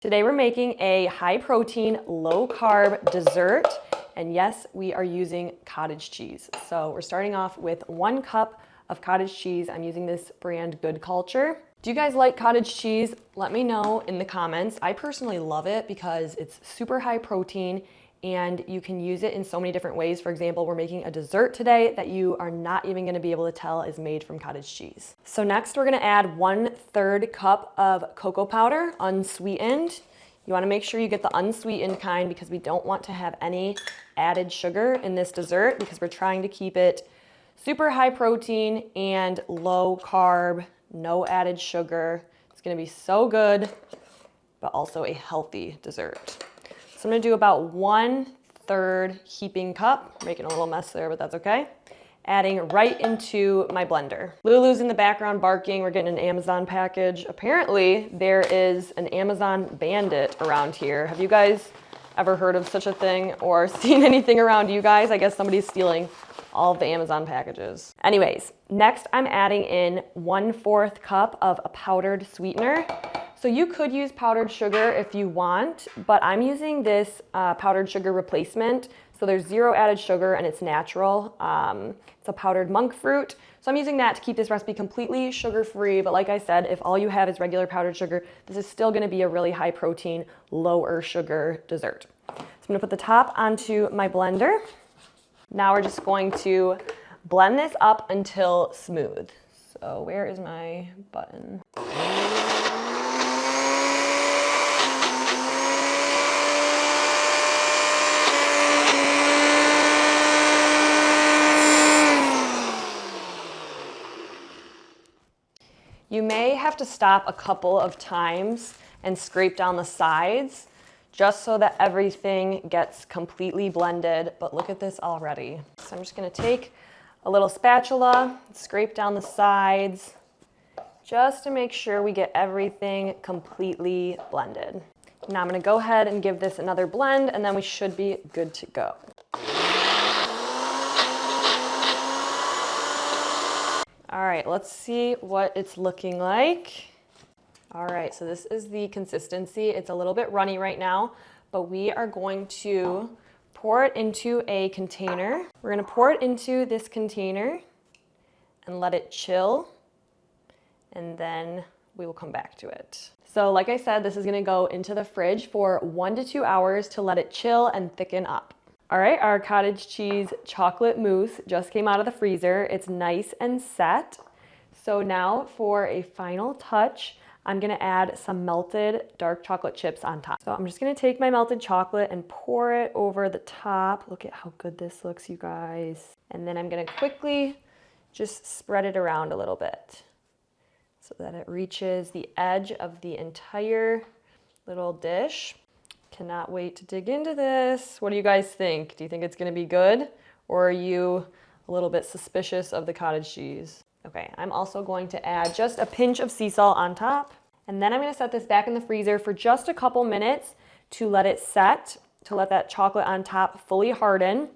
Today we're making a high protein, low carb dessert. And yes, we are using cottage cheese. So we're starting off with 1 cup of cottage cheese. I'm using this brand Good Culture. Do you guys like cottage cheese? Let me know in the comments. I personally love it because it's super high protein and you can use it in so many different ways. For example, we're making a dessert today that you are not even gonna be able to tell is made from cottage cheese. So next we're gonna add 1/3 cup of cocoa powder, unsweetened. You wanna make sure you get the unsweetened kind because we don't want to have any added sugar in this dessert because we're trying to keep it super high protein and low carb, no added sugar. It's gonna be so good, but also a healthy dessert. So I'm gonna do about 1/3 heaping cup. Making a little mess there, but that's okay. Adding right into my blender. Lulu's in the background barking. We're getting an Amazon package. Apparently there is an Amazon bandit around here. Have you guys ever heard of such a thing or seen anything around you guys? I guess somebody's stealing all of the Amazon packages. Anyways, next I'm adding in 1/4 cup of a powdered sweetener. So you could use powdered sugar if you want, but I'm using this powdered sugar replacement. So there's 0 added sugar and it's natural. It's a powdered monk fruit. So I'm using that to keep this recipe completely sugar-free. But like I said, if all you have is regular powdered sugar, this is still gonna be a really high protein, lower sugar dessert. So I'm gonna put the top onto my blender. Now we're just going to blend this up until smooth. So where is my button? You may have to stop a couple of times and scrape down the sides just so that everything gets completely blended, but look at this already. So I'm just gonna take a little spatula, scrape down the sides, just to make sure we get everything completely blended. Now I'm gonna go ahead and give this another blend and then we should be good to go. All right, let's see what it's looking like. All right, so this is the consistency. It's a little bit runny right now, but we are going to pour it into a container. We're gonna pour it into this container and let it chill, and then we will come back to it. So like I said, this is gonna go into the fridge for 1 to 2 hours to let it chill and thicken up. All right, our cottage cheese chocolate mousse just came out of the freezer. It's nice and set. So now for a final touch, I'm gonna add some melted dark chocolate chips on top. So I'm just gonna take my melted chocolate and pour it over the top. Look at how good this looks, you guys. And then I'm gonna quickly just spread it around a little bit so that it reaches the edge of the entire little dish. Cannot wait to dig into this. What do you guys think? Do you think it's gonna be good? Or are you a little bit suspicious of the cottage cheese? Okay, I'm also going to add just a pinch of sea salt on top. And then I'm gonna set this back in the freezer for just a couple minutes to let it set, to let that chocolate on top fully harden.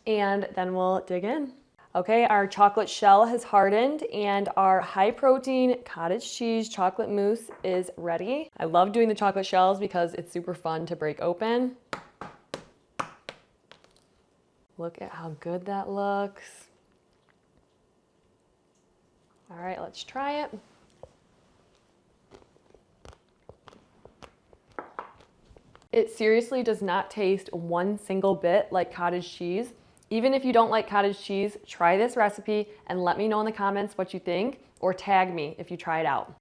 And then we'll dig in. Okay, our chocolate shell has hardened and our high protein cottage cheese chocolate mousse is ready. I love doing the chocolate shells because it's super fun to break open. Look at how good that looks. All right, let's try it. It seriously does not taste one single bit like cottage cheese. Even if you don't like cottage cheese, try this recipe and let me know in the comments what you think, or tag me if you try it out.